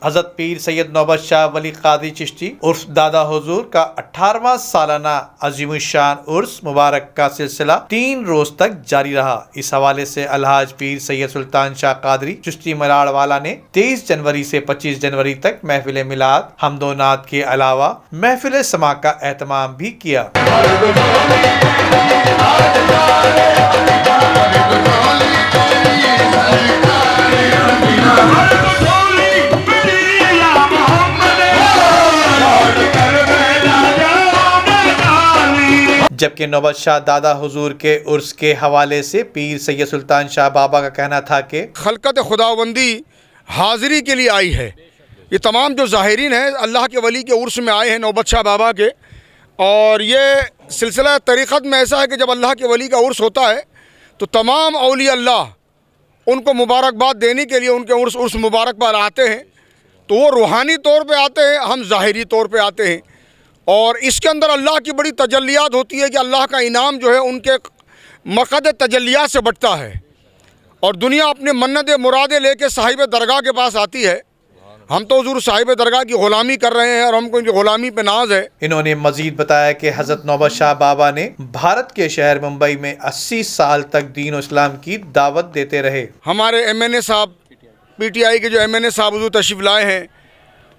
حضرت پیر سید نوبت شاہ ولی قادری چشتی عرف دادا حضور کا 18واں سالانہ عظیم الشان عرس مبارک کا سلسلہ 3 روز تک جاری رہا۔ اس حوالے سے الحاج پیر سید سلطان شاہ قادری چشتی مراڑ والا نے 23 جنوری سے 25 جنوری تک محفل میلاد حمد و نعت کے علاوہ محفل سماع کا اہتمام بھی کیا۔ جبکہ نوبت شاہ دادا حضور کے عرس کے حوالے سے پیر سید سلطان شاہ بابا کا کہنا تھا کہ خلقت خداوندی حاضری کے لیے آئی ہے۔ یہ تمام جو ظاہرین ہیں اللہ کے ولی کے عرس میں آئے ہیں نوبت شاہ بابا کے، اور یہ سلسلہ طریقت میں ایسا ہے کہ جب اللہ کے ولی کا عرس ہوتا ہے تو تمام اولیاء اللہ ان کو مبارکباد دینے کے لیے ان کے عرس مبارک پر آتے ہیں، تو وہ روحانی طور پہ آتے ہیں، ہم ظاہری طور پہ آتے ہیں، اور اس کے اندر اللہ کی بڑی تجلیات ہوتی ہے کہ اللہ کا انعام جو ہے ان کے مقد تجلیات سے بٹتا ہے، اور دنیا اپنے منت مرادیں لے کے صاحب درگاہ کے پاس آتی ہے۔ ہم تو حضور صاحب درگاہ کی غلامی کر رہے ہیں اور ہم کو ان کی غلامی پہ ناز ہے۔ انہوں نے مزید بتایا کہ حضرت نوبت شاہ بابا نے بھارت کے شہر ممبئی میں 80 سال تک دین و اسلام کی دعوت دیتے رہے۔ ہمارے ایم این اے صاحب، پی ٹی آئی کے جو ایم این اے صاحب حضور تشریف لائے ہیں،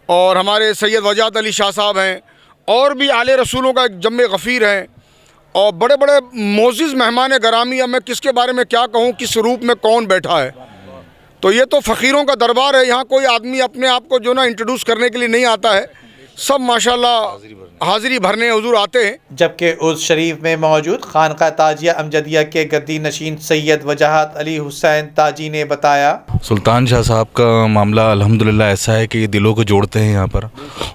اور ہمارے سید وجاہت علی شاہ صاحب ہیں، اور بھی اعلی رسولوں کا ایک جم غفیر ہیں، اور بڑے بڑے معزز مہمان گرامی۔ اب میں کس کے بارے میں کیا کہوں، کس روپ میں کون بیٹھا ہے، تو یہ تو فقیروں کا دربار ہے۔ یہاں کوئی آدمی اپنے آپ کو جو نا انٹروڈیوس کرنے کے لیے نہیں آتا ہے، سب ماشاءاللہ حاضری بھرنے حضور آتے ہیں۔ جبکہ عرس شریف میں موجود خانقاہ تاجیہ امجدیہ کے گدی نشین سید وجاہت علی حسین تاجی نے بتایا، سلطان شاہ صاحب کا معاملہ الحمدللہ ایسا ہے کہ یہ دلوں کو جوڑتے ہیں یہاں پر،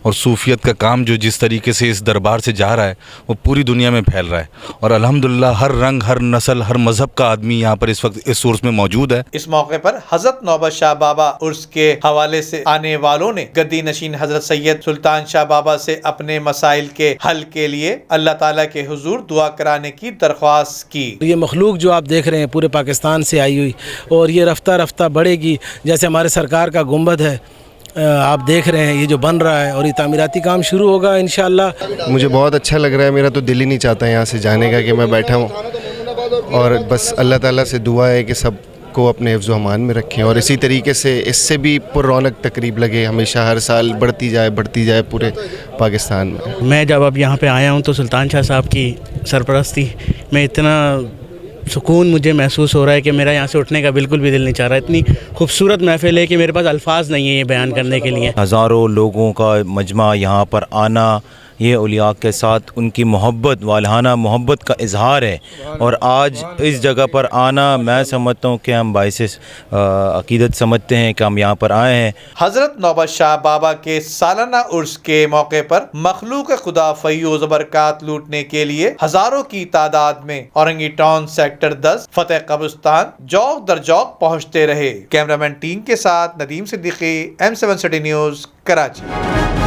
اور صوفیت کا کام جو جس طریقے سے اس دربار سے جا رہا ہے وہ پوری دنیا میں پھیل رہا ہے، اور الحمدللہ ہر رنگ، ہر نسل، ہر مذہب کا آدمی یہاں پر اس وقت اس عرس میں موجود ہے۔ اس موقع پر حضرت نوبت شاہ بابا عرس کے حوالے سے آنے والوں نے گدی نشین حضرت سید سلطان شاہ بابا سے اپنے مسائل کے حل کے لیے اللہ تعالیٰ کے حضور دعا کرانے کی درخواست کی۔ یہ مخلوق جو آپ دیکھ رہے ہیں پورے پاکستان سے آئی ہوئی، اور یہ رفتہ رفتہ بڑھے گی، جیسے ہمارے سرکار کا گنبد ہے آپ دیکھ رہے ہیں، یہ جو بن رہا ہے، اور یہ تعمیراتی کام شروع ہوگا انشاءاللہ۔ مجھے بہت اچھا لگ رہا ہے، میرا تو دل ہی نہیں چاہتا یہاں سے جانے کا کہ میں بیٹھا ہوں، اور بس اللہ تعالیٰ سے دعا ہے کہ سب کو اپنے حفظ و امان میں رکھیں، اور اسی طریقے سے اس سے بھی پر رونق تقریب لگے، ہمیشہ ہر سال بڑھتی جائے پورے پاکستان میں۔ میں جب اب یہاں پہ آیا ہوں تو سلطان شاہ صاحب کی سرپرستی میں اتنا سکون مجھے محسوس ہو رہا ہے کہ میرا یہاں سے اٹھنے کا بالکل بھی دل نہیں چاہ رہا۔ اتنی خوبصورت محفل ہے کہ میرے پاس الفاظ نہیں ہیں یہ بیان کرنے کے لیے۔ ہزاروں لوگوں کا مجمع یہاں پر آنا، یہ اولیاء کے ساتھ ان کی محبت، والہانہ محبت کا اظہار ہے، اور آج اس جگہ پر آنا میں سمجھتا ہوں کہ ہم باعث عقیدت سمجھتے ہیں کہ ہم یہاں پر آئے ہیں۔ حضرت نوبت شاہ بابا کے سالانہ عرس کے موقع پر مخلوق خدا فیوز و برکات لوٹنے کے لیے ہزاروں کی تعداد میں اورنگی ٹاؤن سیکٹر 10 فتح قبرستان جوق در جوق پہنچتے رہے۔ کیمرامین ٹیم کے ساتھ Nadeem Siddiqui, M7 city news, Karachi.